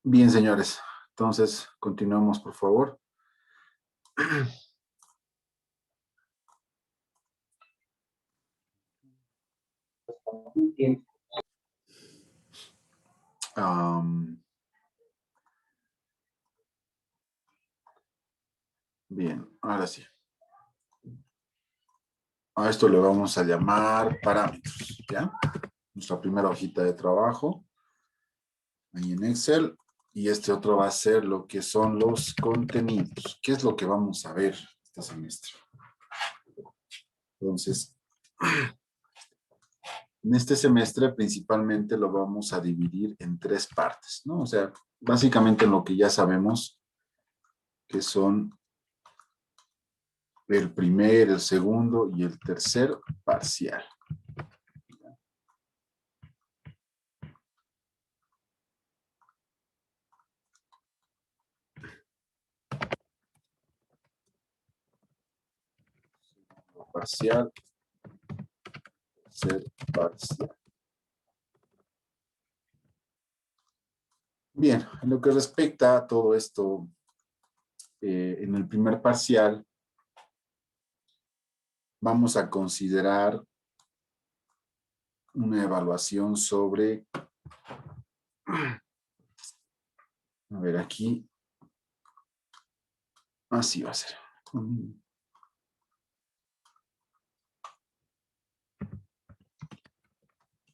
Bien, señores. Entonces, continuamos, por favor. Am, bien, ahora sí. A esto le vamos a llamar parámetros, ¿ya? Nuestra primera hojita de trabajo, ahí en Excel. Y este otro va a ser lo que son los contenidos. ¿Qué es lo que vamos a ver este semestre? Entonces, en este semestre principalmente lo vamos a dividir en tres partes, ¿no? O sea, básicamente en lo que ya sabemos que son el primer, el segundo y el tercer parcial. Parcial, tercer parcial. Bien, en lo que respecta a todo esto, en el primer parcial vamos a considerar una evaluación sobre, a ver aquí, así va a ser.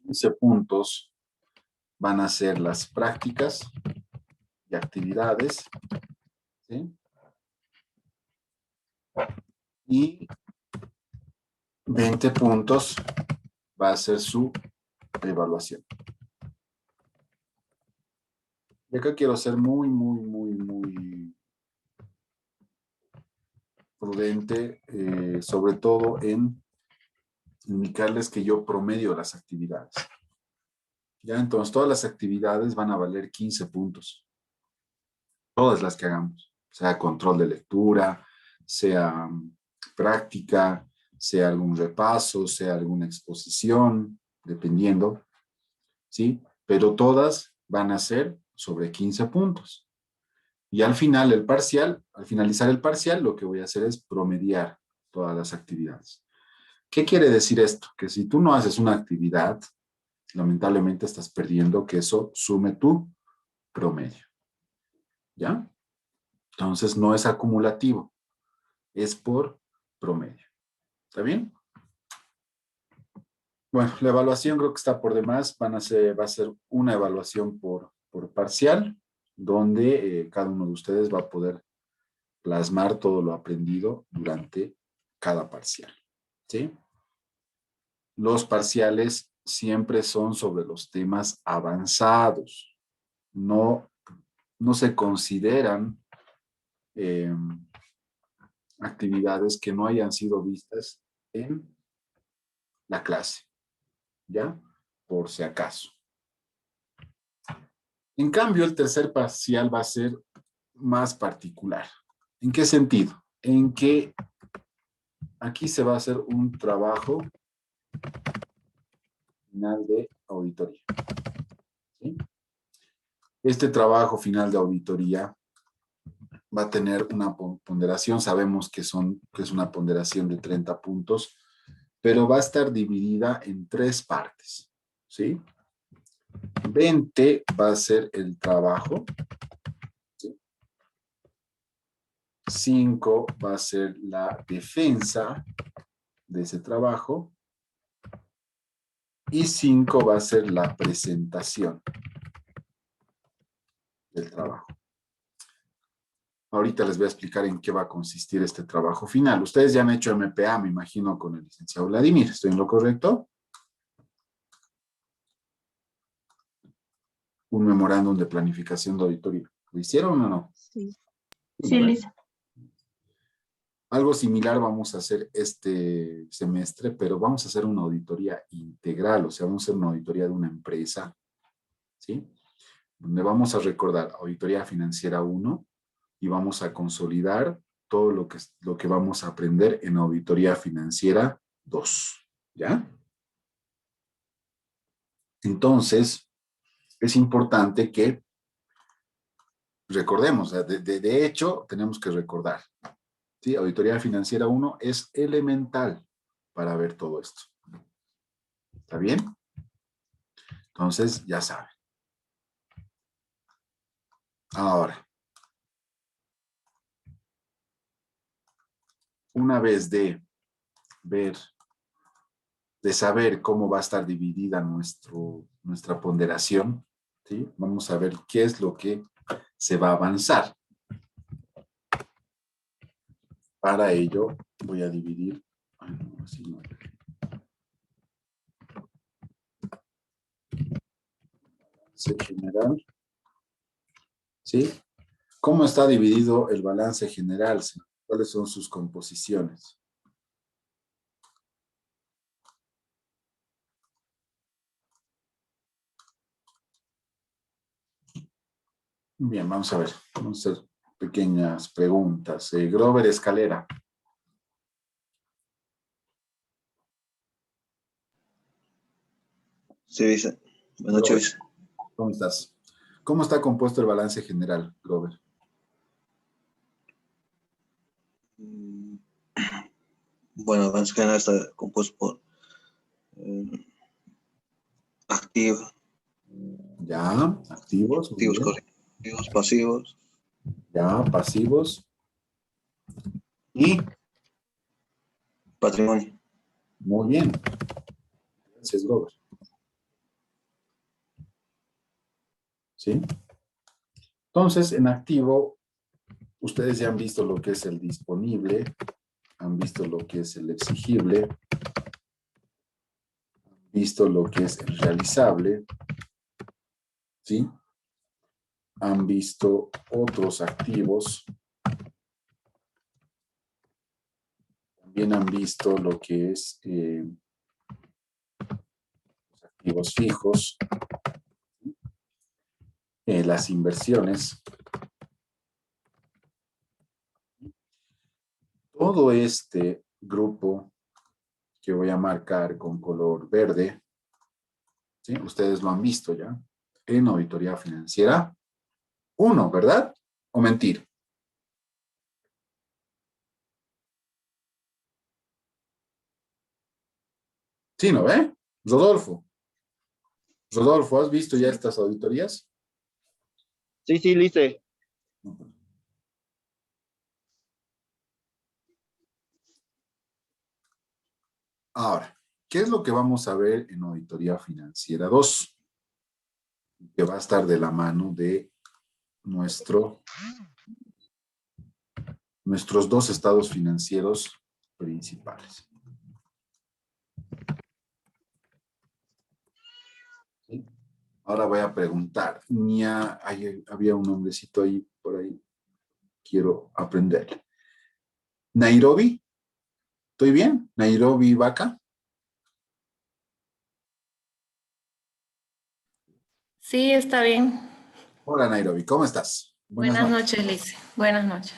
15 puntos van a ser las prácticas y actividades, ¿sí? Y 20 puntos va a ser su evaluación. Y acá quiero ser muy prudente, sobre todo en indicarles que yo promedio las actividades. Ya, entonces todas las actividades van a valer 15 puntos. Todas las que hagamos, sea control de lectura, sea práctica, sea algún repaso, sea alguna exposición, dependiendo, ¿sí? Pero todas van a ser sobre 15 puntos. Y al final, el parcial, al finalizar el parcial, lo que voy a hacer es promediar todas las actividades. ¿Qué quiere decir esto? Que si tú no haces una actividad, lamentablemente estás perdiendo que eso sume tu promedio. ¿Ya? Entonces no es acumulativo, es por promedio. ¿Está bien? Bueno, la evaluación creo que está por demás. Va a ser una evaluación por parcial, donde cada uno de ustedes va a poder plasmar todo lo aprendido durante cada parcial. ¿Sí? Los parciales siempre son sobre los temas avanzados. No, no se consideran eh, actividades que no hayan sido vistas en la clase, ¿ya? Por si acaso. En cambio, el tercer parcial va a ser más particular. ¿En qué sentido? En que aquí se va a hacer un trabajo final de auditoría. ¿Sí? Este trabajo final de auditoría va a tener una ponderación, sabemos que es una ponderación de 30 puntos, pero va a estar dividida en tres partes, ¿sí? 20 va a ser el trabajo, ¿sí? 5 va a ser la defensa de ese trabajo y 5 va a ser la presentación del trabajo. Ahorita les voy a explicar en qué va a consistir este trabajo final. Ustedes ya han hecho MPA, me imagino, con el licenciado Vladimir. ¿Estoy en lo correcto? Un memorándum de planificación de auditoría. ¿Lo hicieron o no? Sí. Sí, Sí, Lisa. Algo similar vamos a hacer este semestre, pero vamos a hacer una auditoría integral, o sea, vamos a hacer una auditoría de una empresa, ¿sí? Donde vamos a recordar auditoría financiera 1 y vamos a consolidar todo lo que vamos a aprender en auditoría financiera 2, ¿ya? Entonces, es importante que recordemos, de hecho, tenemos que recordar. ¿Sí? Auditoría Financiera 1 es elemental para ver todo esto. ¿Está bien? Entonces, ya saben. Ahora, una vez de ver, de saber cómo va a estar dividida nuestra ponderación, ¿sí? Vamos a ver qué es lo que se va a avanzar. Para ello, voy a dividir. No, así no. General. ¿Sí? ¿Cómo está dividido el balance general? ¿Cuáles son sus composiciones? Bien, vamos a ver. Vamos a hacer pequeñas preguntas. Grover Escalera. Sí, dice. Buenas Grover, noches. ¿cómo estás? ¿Cómo está compuesto el balance general, Grover? Bueno, el balance general está compuesto por activos, Ya, activos, muy activos bien. correctivos, pasivos, Ya, pasivos. Y, patrimonio. muy bien. Gracias, Grover. ¿Sí? Entonces, en activo, ustedes ya han visto lo que es el disponible, han visto lo que es el exigible, han visto lo que es el realizable, ¿sí? Han visto otros activos, también han visto lo que es los activos fijos, las inversiones. Todo este grupo que voy a marcar con color verde, ¿sí? Ustedes lo han visto ya en Auditoría Financiera 1, ¿verdad? ¿O mentir? Sí, ¿no ve? Rodolfo. Rodolfo, ¿has visto ya estas auditorías? Sí, sí, lice. Ahora, ¿qué es lo que vamos a ver en Auditoría Financiera 2? Que va a estar de la mano de nuestros dos estados financieros principales. ¿Sí? Ahora voy a preguntar. Había un nombrecito ahí, por ahí. Quiero aprenderle. Nairobi. ¿Estoy bien? Nairobi Vaca. Sí, está bien. Hola Nairobi, ¿cómo estás? Buenas Buenas noches. noches, Lice. Buenas noches.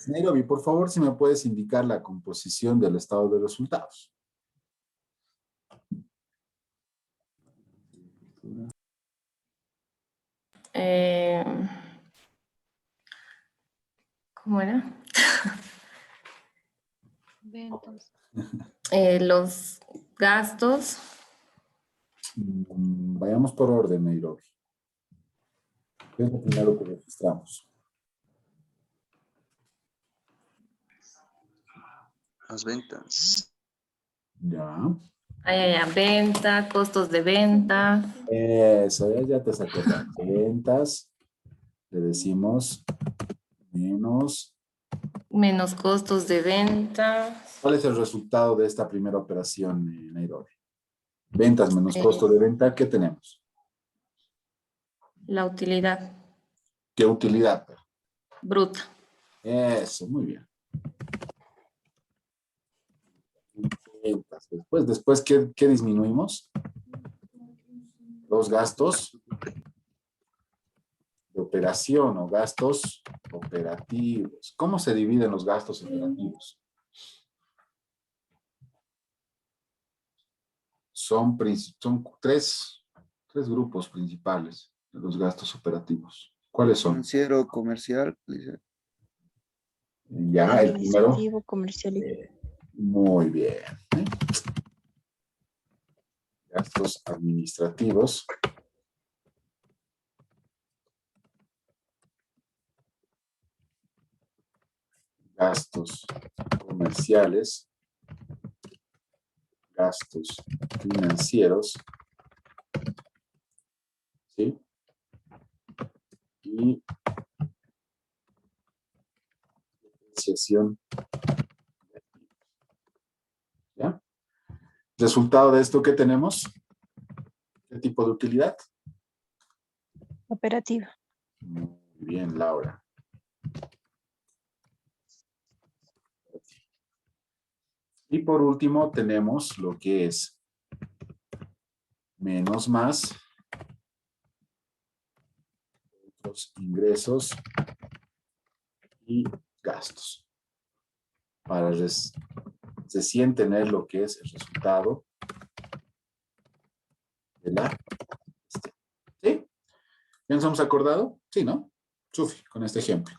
Nairobi, por favor, si me puedes indicar la composición del estado de resultados. Eh, ¿Cómo era? Ventas. Los gastos, Vayamos por orden, Nairobi. ¿Qué es lo primero que registramos? Las ventas. Ya. venta, costos de venta, Eso, ya te sacó las ventas. Le decimos menos. menos costos de venta, ¿Cuál es el resultado de esta primera operación, Nairobi? Ventas menos eh, costo de venta, ¿qué tenemos? la utilidad ¿Qué utilidad? bruta. Eso, muy bien. Ventas. Después ¿qué disminuimos? Los gastos de operación o gastos operativos. ¿Cómo se dividen los gastos operativos? Son tres grupos principales de los gastos operativos. ¿Cuáles son? Financiero, comercial, dice. Ya, el primero. Administrativo, comercial y Muy bien. Gastos administrativos. Gastos comerciales. Gastos financieros. ¿Sí? Y depreciación. ¿Ya? Resultado de esto, ¿qué tenemos? ¿Qué tipo de utilidad? operativa. Muy bien, Laura. Y por último tenemos lo que es menos más otros ingresos y gastos. Para recién tener lo que es el resultado de la... ¿Sí? ¿Ya nos hemos acordado? Sí, ¿no? Sufi, con este ejemplo.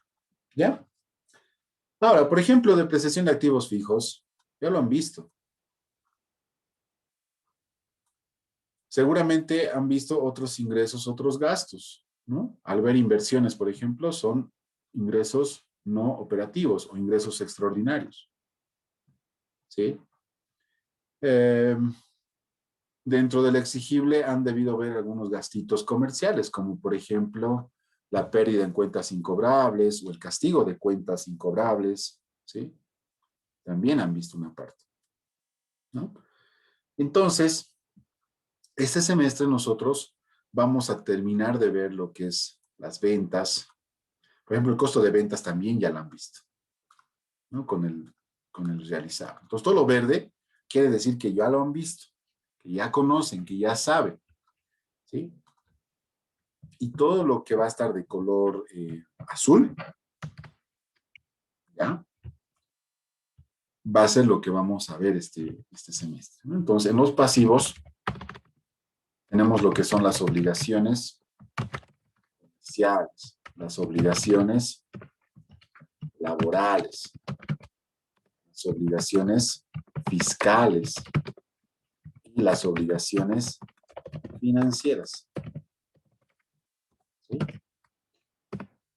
¿Ya? Ahora, por ejemplo, depreciación de activos fijos, ya lo han visto. Seguramente han visto otros ingresos, otros gastos, ¿no? Al ver inversiones, por ejemplo, son ingresos no operativos o ingresos extraordinarios. ¿Sí? Dentro del exigible han debido ver algunos gastitos comerciales, como por ejemplo la pérdida en cuentas incobrables o el castigo de cuentas incobrables, ¿sí? También han visto una parte, ¿no? Entonces, este semestre nosotros vamos a terminar de ver lo que es las ventas. Por ejemplo, el costo de ventas también ya lo han visto, ¿no? Con el realizado. Entonces, todo lo verde quiere decir que ya lo han visto, que ya conocen, que ya saben, ¿sí? Y todo lo que va a estar de color azul, ¿ya? Va a ser lo que vamos a ver este semestre, ¿no? Entonces, en los pasivos tenemos lo que son las obligaciones comerciales, las obligaciones laborales, las obligaciones fiscales y las obligaciones financieras. ¿Sí?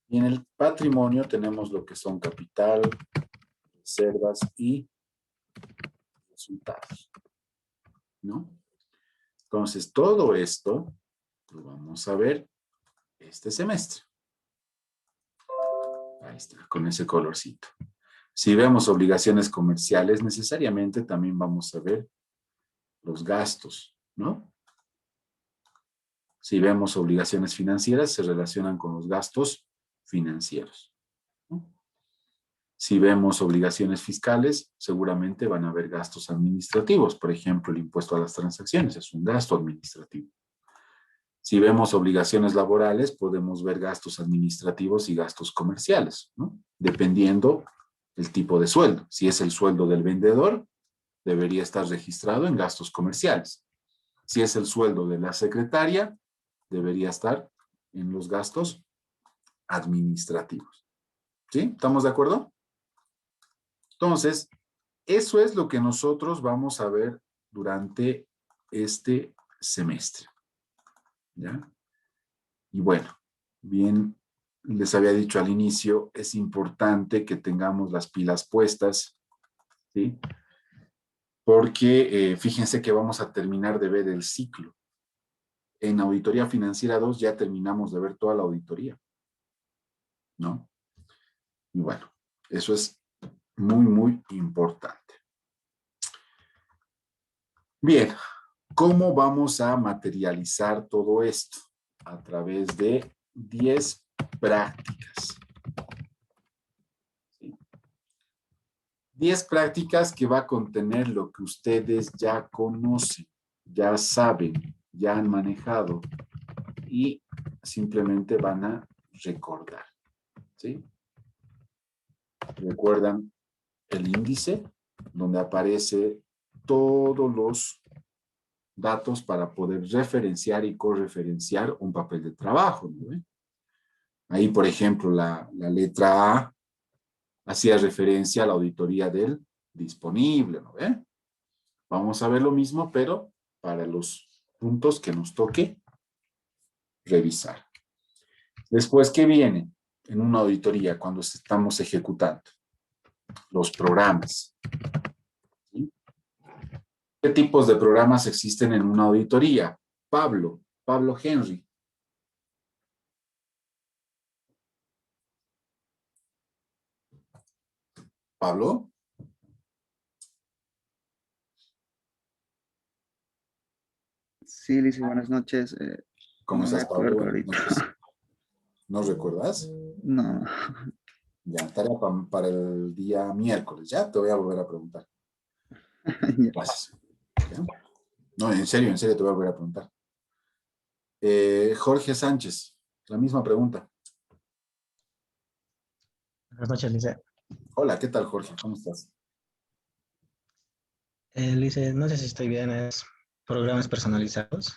Y en el patrimonio tenemos lo que son capital, reservas y resultados, ¿no? Entonces, todo esto lo vamos a ver este semestre. Ahí está, con ese colorcito. Si vemos obligaciones comerciales, necesariamente también vamos a ver los gastos, ¿no? Si vemos obligaciones financieras, se relacionan con los gastos financieros, ¿no? Si vemos obligaciones fiscales, seguramente van a haber gastos administrativos. Por ejemplo, el impuesto a las transacciones es un gasto administrativo. Si vemos obligaciones laborales, podemos ver gastos administrativos y gastos comerciales, ¿no? Dependiendo el tipo de sueldo. Si es el sueldo del vendedor, debería estar registrado en gastos comerciales. Si es el sueldo de la secretaria, debería estar en los gastos administrativos. ¿Sí? ¿Estamos de acuerdo? Entonces, eso es lo que nosotros vamos a ver durante este semestre. ¿Ya? Y bueno, bien, les había dicho al inicio, es importante que tengamos las pilas puestas, ¿sí? Porque fíjense que vamos a terminar de ver el ciclo. En Auditoría Financiera 2 ya terminamos de ver toda la auditoría, ¿no? Y bueno, eso es muy, muy importante. Bien, ¿cómo vamos a materializar todo esto? A través de 10 prácticas. ¿Sí? 10 prácticas que va a contener lo que ustedes ya conocen, ya saben, ya han manejado y simplemente van a recordar. ¿Sí? ¿Recuerdan el índice? Donde aparece todos los datos para poder referenciar y correferenciar un papel de trabajo, ¿no? Ahí, por ejemplo, la letra A hacía referencia a la auditoría del disponible, ¿no ve? Vamos a ver lo mismo, pero para los puntos que nos toque revisar. Después, ¿qué viene en una auditoría cuando estamos ejecutando? Los programas. ¿Sí? ¿Qué tipos de programas existen en una auditoría? Pablo Henry. Pablo. Sí, Lice, buenas noches. ¿Cómo No me estás, Pablo? acuerdo Buenas ahorita. noches. ¿No recuerdas? No, Ya, tarea para el día miércoles. Ya te voy a volver a preguntar. ya. Gracias. ¿Ya? No, en serio te voy a volver a preguntar. Jorge Sánchez, la misma pregunta. Buenas noches, Lice. Hola, ¿qué tal, Jorge? ¿Cómo estás? Lice, no sé si estoy bien, es programas personalizados,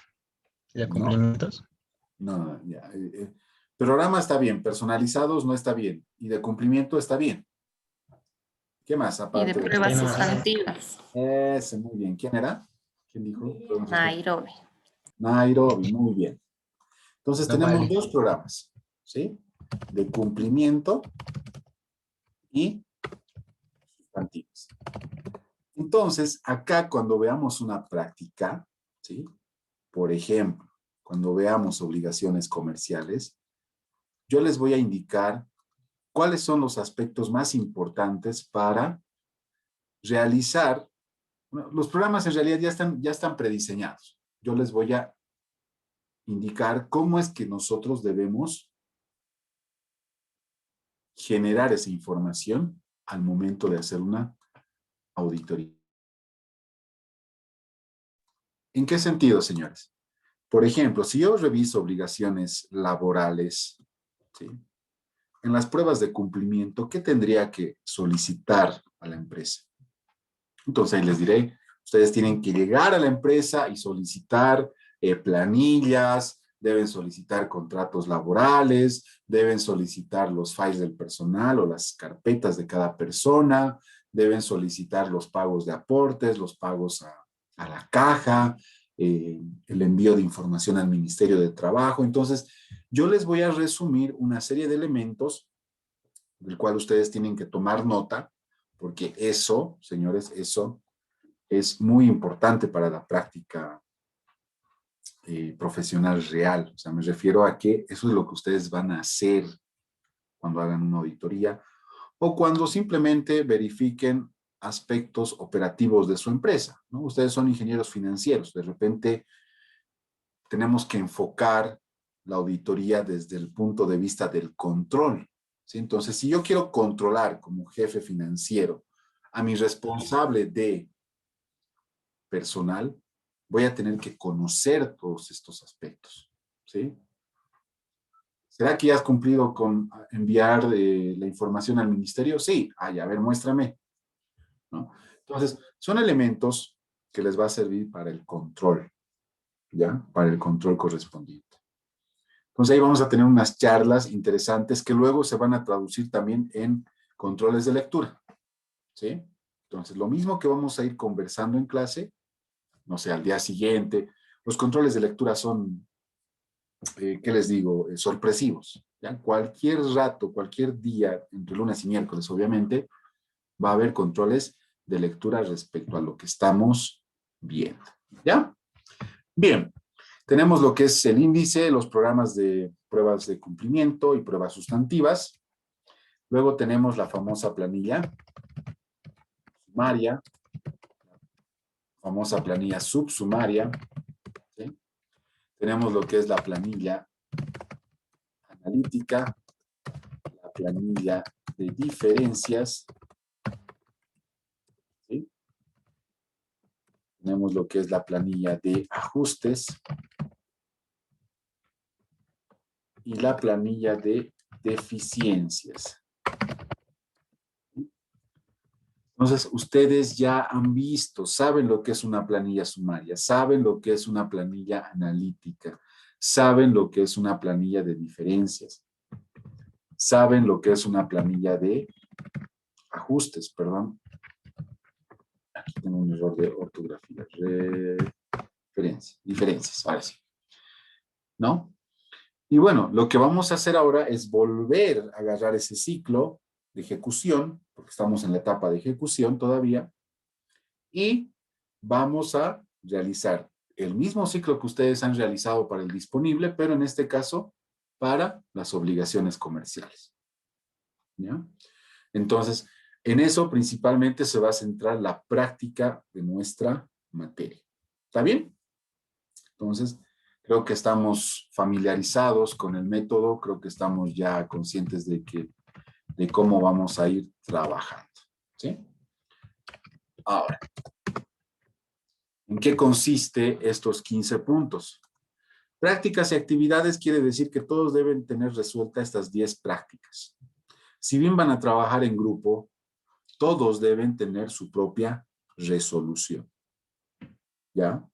ya No, cumplimientos. no, ya. Programa está bien, personalizados no está bien, y de cumplimiento está bien. ¿Qué más Y de aparte de Hasta ahí pruebas nomás, Lice. sustantivas. ese? Muy bien. ¿Quién era? ¿Quién dijo? Nairobi. Nairobi, muy bien. Entonces No, tenemos vale. dos programas, ¿sí? De cumplimiento y sustantivos. Entonces, acá cuando veamos una práctica, ¿sí? Por ejemplo, cuando veamos obligaciones comerciales, yo les voy a indicar cuáles son los aspectos más importantes para realizar. Bueno, los programas en realidad ya están prediseñados. Yo les voy a indicar cómo es que nosotros debemos generar esa información al momento de hacer una auditoría. ¿En qué sentido, señores? Por ejemplo, si yo reviso obligaciones laborales, ¿sí? En las pruebas de cumplimiento, ¿qué tendría que solicitar a la empresa? Entonces ahí les diré, ustedes tienen que llegar a la empresa y solicitar planillas, deben solicitar contratos laborales, deben solicitar los files del personal o las carpetas de cada persona, deben solicitar los pagos de aportes, los pagos a la caja, el envío de información al Ministerio de Trabajo. Entonces, yo les voy a resumir una serie de elementos del cual ustedes tienen que tomar nota, porque eso, señores, eso es muy importante para la práctica profesional real. O sea, me refiero a que eso es lo que ustedes van a hacer cuando hagan una auditoría o cuando simplemente verifiquen aspectos operativos de su empresa, ¿no? Ustedes son ingenieros financieros, de repente tenemos que enfocar la auditoría desde el punto de vista del control, ¿sí? Entonces, si yo quiero controlar como jefe financiero a mi responsable de personal, voy a tener que conocer todos estos aspectos, ¿sí? ¿Será que ya has cumplido con enviar la información al ministerio? Sí. Ay, a ver, muéstrame, ¿no? Entonces, son elementos que les va a servir para el control, ¿ya? Para el control correspondiente. Entonces, ahí vamos a tener unas charlas interesantes que luego se van a traducir también en controles de lectura, ¿sí? Entonces, lo mismo que vamos a ir conversando en clase, no sé, al día siguiente. Los controles de lectura son, ¿qué les digo? Sorpresivos. ¿Ya? Cualquier rato, cualquier día, entre lunes y miércoles, obviamente, va a haber controles de lectura respecto a lo que estamos viendo. ¿Ya? Bien, tenemos lo que es el índice, los programas de pruebas de cumplimiento y pruebas sustantivas. Luego tenemos la famosa planilla sumaria, famosa planilla subsumaria, ¿sí? Tenemos lo que es la planilla analítica, la planilla de diferencias, ¿sí? Tenemos lo que es la planilla de ajustes y la planilla de deficiencias. Entonces, ustedes ya han visto, saben lo que es una planilla sumaria, saben lo que es una planilla analítica, saben lo que es una planilla de diferencias. saben lo que es una planilla de ajustes, perdón. Aquí tengo un error de ortografía. Diferencias, ahora sí. ¿No? Y bueno, lo que vamos a hacer ahora es volver a agarrar ese ciclo de ejecución, porque estamos en la etapa de ejecución todavía, y vamos a realizar el mismo ciclo que ustedes han realizado para el disponible, pero en este caso para las obligaciones comerciales. ¿Ya? Entonces, en eso principalmente se va a centrar la práctica de nuestra materia. ¿Está bien? Entonces, creo que estamos familiarizados con el método, creo que estamos ya conscientes de cómo vamos a ir trabajando. ¿Sí? Ahora, ¿en qué consiste estos 15 puntos? Prácticas y actividades quiere decir que todos deben tener resueltas estas 10 prácticas. Si bien van a trabajar en grupo, todos deben tener su propia resolución. ¿Ya?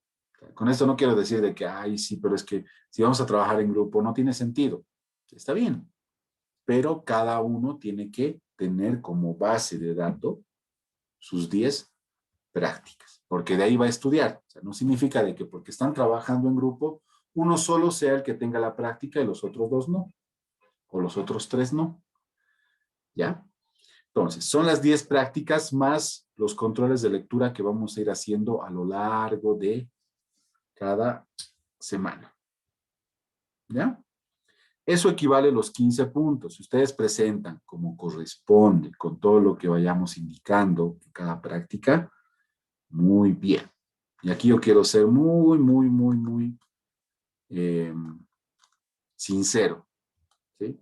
Con esto no quiero decir de que, ay, sí, pero es que si vamos a trabajar en grupo no tiene sentido. Está bien, pero cada uno tiene que tener como base de datos sus 10 prácticas, porque de ahí va a estudiar. O sea, no significa de que porque están trabajando en grupo, uno solo sea el que tenga la práctica y los otros 2 no, o los otros 3 no. ¿Ya? Entonces, son las 10 prácticas más los controles de lectura que vamos a ir haciendo a lo largo de cada semana. ¿Ya? Eso equivale a los 15 puntos. Si ustedes presentan como corresponde con todo lo que vayamos indicando en cada práctica, muy bien. Y aquí yo quiero ser muy sincero. ¿Sí?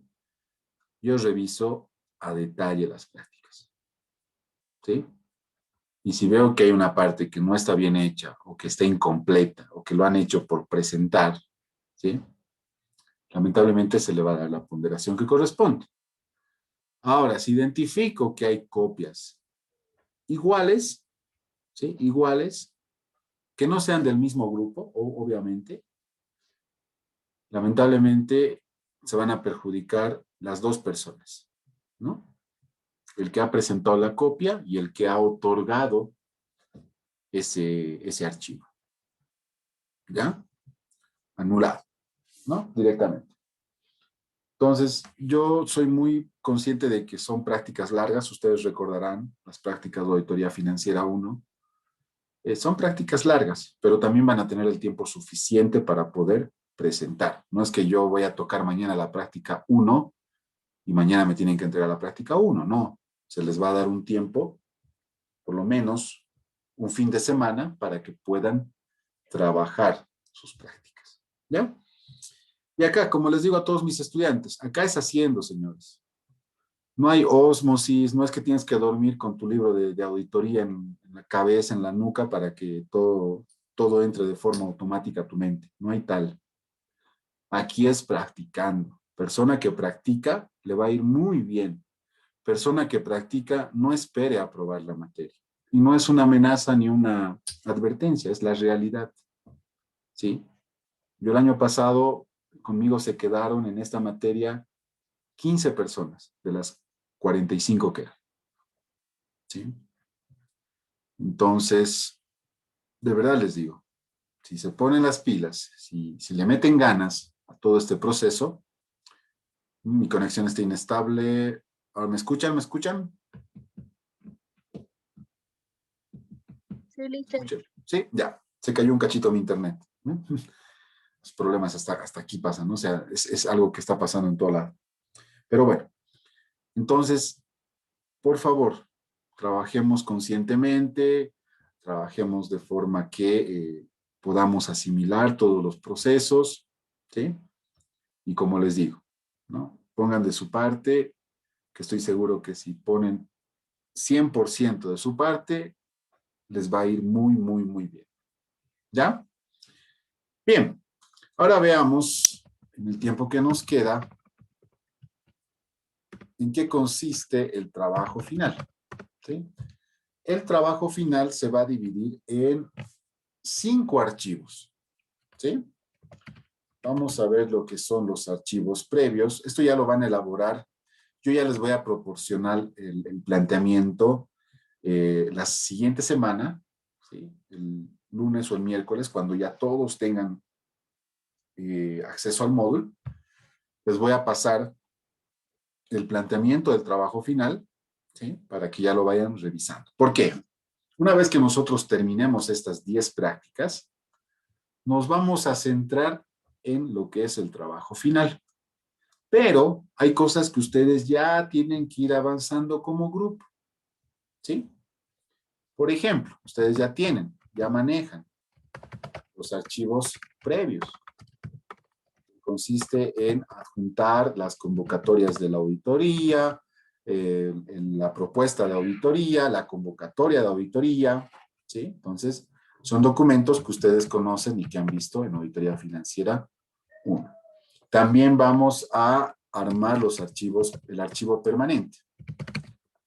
Yo reviso a detalle las prácticas. ¿Sí? Y si veo que hay una parte que no está bien hecha o que está incompleta o que lo han hecho por presentar, ¿sí? Lamentablemente se le va a dar la ponderación que corresponde. Ahora, si identifico que hay copias iguales, ¿sí? Iguales, que no sean del mismo grupo, obviamente, lamentablemente se van a perjudicar las 2 personas, ¿no? El que ha presentado la copia y el que ha otorgado ese archivo. ¿Ya? Anulado, ¿no? Directamente. Entonces, yo soy muy consciente de que son prácticas largas. Ustedes recordarán las prácticas de auditoría financiera 1. Son prácticas largas, pero también van a tener el tiempo suficiente para poder presentar. No es que yo voy a tocar mañana la práctica 1 y mañana me tienen que entregar la práctica 1. No, se les va a dar un tiempo, por lo menos un fin de semana, para que puedan trabajar sus prácticas. ¿Ya? Y acá, como les digo a todos mis estudiantes, acá es haciendo, señores. No hay ósmosis, no es que tienes que dormir con tu libro de auditoría en la cabeza, en la nuca, para que todo entre de forma automática a tu mente. No hay tal. Aquí es practicando. Persona que practica le va a ir muy bien. Persona que practica no espere a aprobar la materia. Y no es una amenaza ni una advertencia, es la realidad. ¿Sí? Yo el año pasado, conmigo se quedaron en esta materia 15 personas de las 45 que eran. ¿Sí? Entonces, de verdad les digo, si se ponen las pilas, si le meten ganas a todo este proceso, mi conexión está inestable. Ahora, ¿me escuchan? ¿Me escuchan? Sí, listo. Sí, ya. Se cayó un cachito mi internet. ¿No? Los problemas hasta aquí pasan, ¿no? O sea, es algo que está pasando en todo lado. Pero bueno, entonces, por favor, trabajemos conscientemente, trabajemos de forma que podamos asimilar todos los procesos, ¿sí? Y como les digo, ¿no? Pongan de su parte, que estoy seguro que si ponen 100% de su parte, les va a ir muy bien. ¿Ya? Bien, ahora veamos, en el tiempo que nos queda, en qué consiste el trabajo final. ¿Sí? El trabajo final se va a dividir en 5 archivos. ¿Sí? Vamos a ver lo que son los archivos previos. Esto ya lo van a elaborar yo ya les voy a proporcionar el planteamiento la siguiente semana, ¿sí? El lunes o el miércoles, cuando ya todos tengan acceso al módulo, les voy a pasar el planteamiento del trabajo final, ¿sí? Para que ya lo vayan revisando. ¿Por qué? Una vez que nosotros terminemos estas 10 prácticas, nos vamos a centrar en lo que es el trabajo final. Pero hay cosas que ustedes ya tienen que ir avanzando como grupo, ¿sí? Por ejemplo, ustedes ya manejan los archivos previos. Consiste en adjuntar las convocatorias de la auditoría, en la propuesta de auditoría, la convocatoria de auditoría, ¿sí? Entonces, son documentos que ustedes conocen y que han visto en Auditoría Financiera 1. También vamos a armar los archivos, el archivo permanente.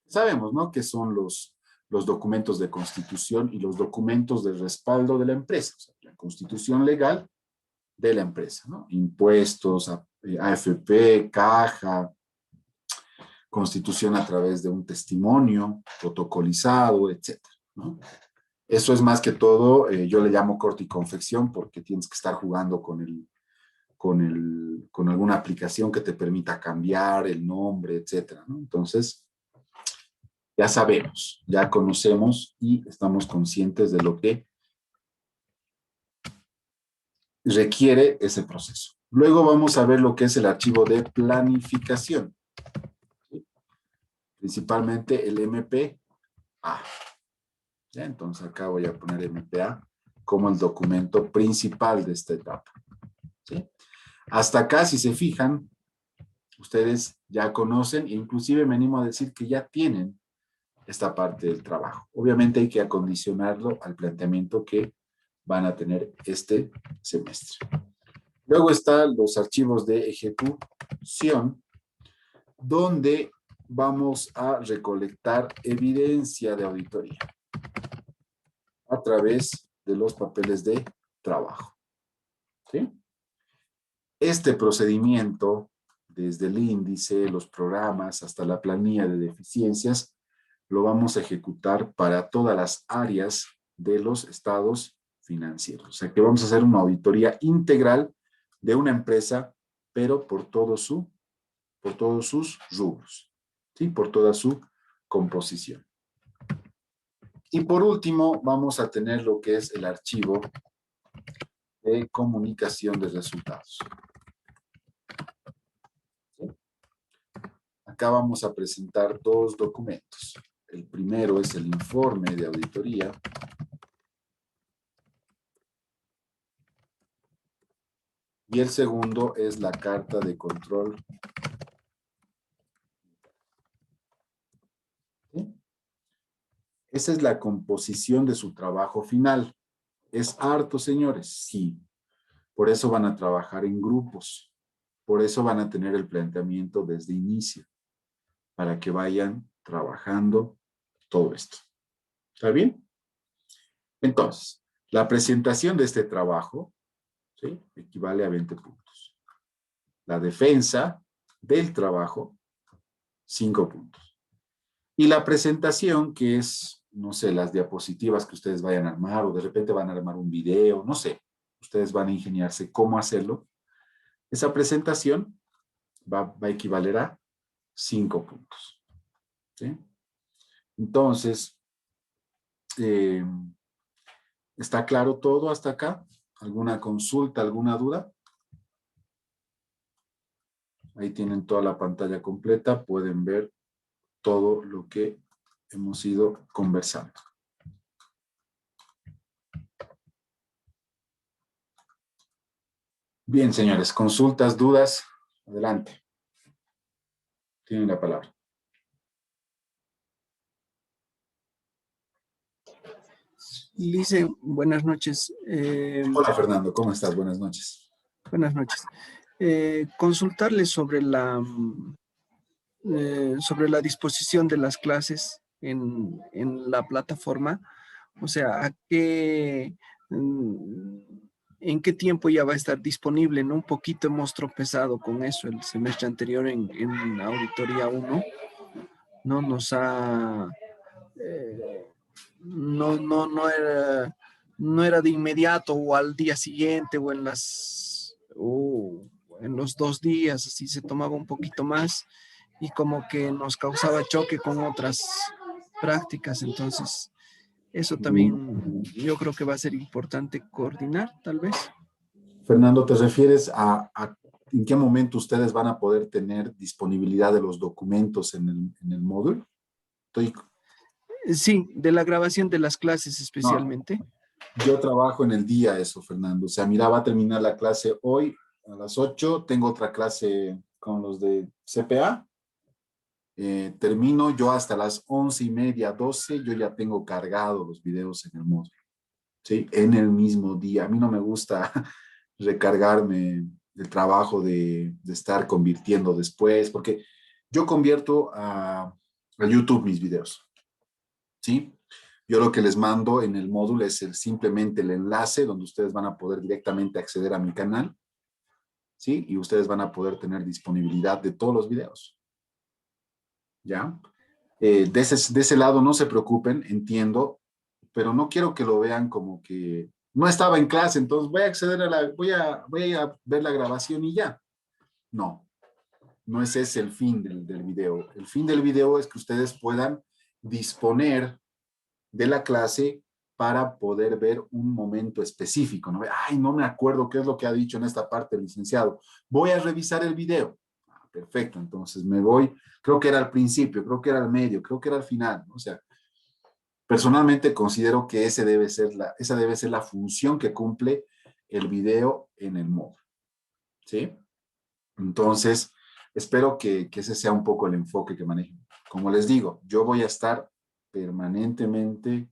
Sabemos, ¿no?, que son los documentos de constitución y los documentos de respaldo de la empresa, o sea, la constitución legal de la empresa, ¿no? Impuestos, AFP, caja, constitución a través de un testimonio protocolizado, etcétera, ¿no? Eso es más que todo, yo le llamo corte y confección porque tienes que estar jugando con alguna aplicación que te permita cambiar el nombre, etcétera, ¿no? Entonces, ya sabemos, ya conocemos y estamos conscientes de lo que requiere ese proceso. Luego vamos a ver lo que es el archivo de planificación, ¿sí? Principalmente el MPA. ¿Ya? Entonces acá voy a poner MPA como el documento principal de esta etapa, ¿sí? Hasta acá, si se fijan, ustedes ya conocen, inclusive me animo a decir que ya tienen esta parte del trabajo. Obviamente hay que acondicionarlo al planteamiento que van a tener este semestre. Luego están los archivos de ejecución, donde vamos a recolectar evidencia de auditoría a través de los papeles de trabajo, ¿sí? Este procedimiento, desde el índice, los programas, hasta la planilla de deficiencias, lo vamos a ejecutar para todas las áreas de los estados financieros. O sea que vamos a hacer una auditoría integral de una empresa, pero por todos sus rubros, ¿sí? Por toda su composición. Y por último, vamos a tener lo que es el archivo de comunicación de resultados. ¿Sí? Acá vamos a presentar dos documentos. El primero es el informe de auditoría. Y el segundo es la carta de control. ¿Sí? Esa es la composición de su trabajo final. ¿Es harto, señores? Sí. Por eso van a trabajar en grupos. Por eso van a tener el planteamiento desde inicio. Para que vayan trabajando todo esto. ¿Está bien? Entonces, la presentación de este trabajo, ¿sí?, equivale a 20 puntos. La defensa del trabajo, 5 puntos. Y la presentación, que es, no sé, las diapositivas que ustedes vayan a armar, o de repente van a armar un video, no sé, ustedes van a ingeniarse cómo hacerlo. Esa presentación va a equivaler a 5 puntos. ¿Sí? Entonces, ¿está claro todo hasta acá? ¿Alguna consulta, alguna duda? Ahí tienen toda la pantalla completa, pueden ver todo lo que hemos ido conversando. Bien, señores, consultas, dudas, adelante. Tienen la palabra. Lice, buenas noches. Hola, Fernando, ¿cómo estás? Buenas noches. Buenas noches. Consultarle sobre la disposición de las clases en la plataforma. O sea, ¿en qué tiempo ya va a estar disponible? ¿No? Un poquito hemos tropezado con eso el semestre anterior en Auditoría 1. No nos ha... no era de inmediato o al día siguiente o en los 2 días, así se tomaba un poquito más y como que nos causaba choque con otras prácticas. Entonces, eso también yo creo que va a ser importante coordinar, tal vez. Fernando, ¿te refieres a en qué momento ustedes van a poder tener disponibilidad de los documentos en el módulo? Sí, de la grabación de las clases especialmente. Yo trabajo en el día eso, Fernando. O sea, mira, va a terminar la clase hoy a las 8. Tengo otra clase con los de CPA. Termino yo hasta las 11:30, 12. Yo ya tengo cargado los videos en el módulo. ¿Sí? En el mismo día. A mí no me gusta recargarme el trabajo de estar convirtiendo después, porque yo convierto a YouTube mis videos. ¿Sí? Yo lo que les mando en el módulo es simplemente el enlace donde ustedes van a poder directamente acceder a mi canal, ¿sí? Y ustedes van a poder tener disponibilidad de todos los videos. ¿Ya? De ese lado no se preocupen, entiendo, pero no quiero que lo vean como que no estaba en clase, entonces voy a acceder voy a ver la grabación y ya. No, no ese es el fin del video. El fin del video es que ustedes puedan disponer de la clase para poder ver un momento específico, ¿no? Ay, no me acuerdo qué es lo que ha dicho en esta parte el licenciado. Voy a revisar el video. Perfecto, entonces me voy, creo que era al principio, creo que era al medio, creo que era al final, ¿no? O sea, personalmente considero que esa debe ser la función que cumple el video en el módulo, ¿sí? Entonces, espero que ese sea un poco el enfoque que manejen. Como les digo, yo voy a estar permanentemente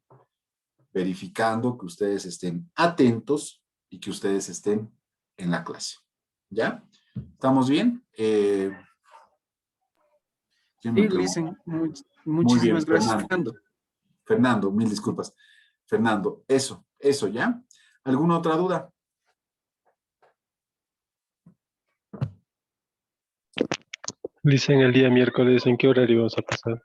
verificando que ustedes estén atentos y que ustedes estén en la clase. ¿Ya? ¿Estamos bien? Sí, Listen, Muy bien, muchísimas gracias, Fernando. Fernando, mil disculpas. Fernando, eso, ¿ya? ¿Alguna otra duda? Dicen el día miércoles, ¿en qué horario vamos a pasar?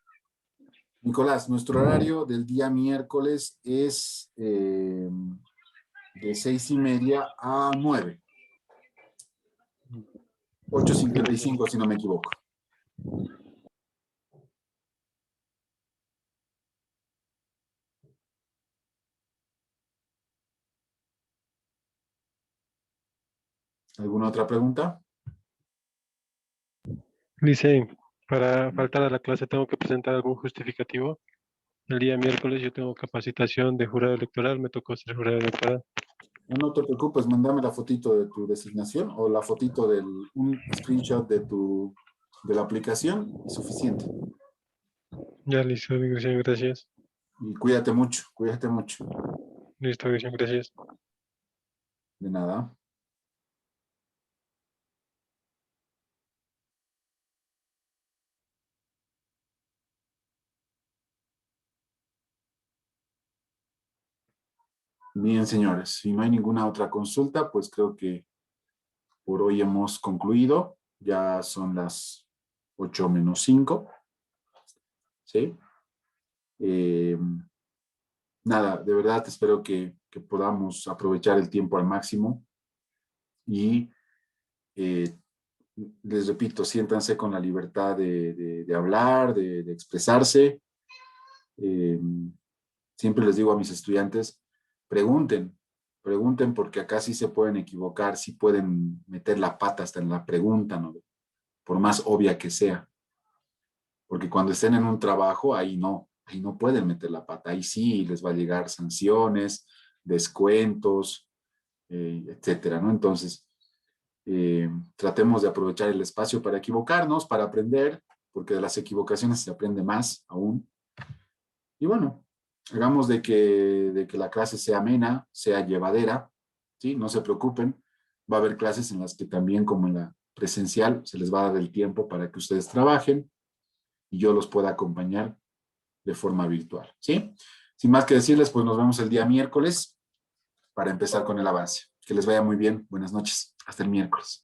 Nicolás, nuestro horario del día miércoles es de 6:30 a 9. 8:55, si no me equivoco. ¿Alguna otra pregunta? Dice, para faltar a la clase tengo que presentar algún justificativo. El día miércoles yo tengo capacitación de jurado electoral, me tocó ser jurado electoral. No te preocupes, mándame la fotito de tu designación o la fotito un screenshot de la aplicación, suficiente. Ya, listo, gracias. Y cuídate mucho, cuídate mucho. Listo, gracias. De nada. Bien, señores, si no hay ninguna otra consulta, pues creo que por hoy hemos concluido. Ya son las 8:05. ¿Sí? Nada, de verdad espero que podamos aprovechar el tiempo al máximo y les repito, siéntanse con la libertad de hablar, de expresarse. Siempre les digo a mis estudiantes, pregunten porque acá sí se pueden equivocar, sí pueden meter la pata hasta en la pregunta, ¿no? Por más obvia que sea. Porque cuando estén en un trabajo, ahí no pueden meter la pata, ahí sí les va a llegar sanciones, descuentos, etcétera, ¿no? Entonces, tratemos de aprovechar el espacio para equivocarnos, para aprender, porque de las equivocaciones se aprende más aún. Y bueno, hagamos de que la clase sea amena, sea llevadera, ¿sí? No se preocupen, va a haber clases en las que también, como en la presencial, se les va a dar el tiempo para que ustedes trabajen y yo los pueda acompañar de forma virtual, ¿sí? Sin más que decirles, pues nos vemos el día miércoles para empezar con el avance. Que les vaya muy bien. Buenas noches. Hasta el miércoles.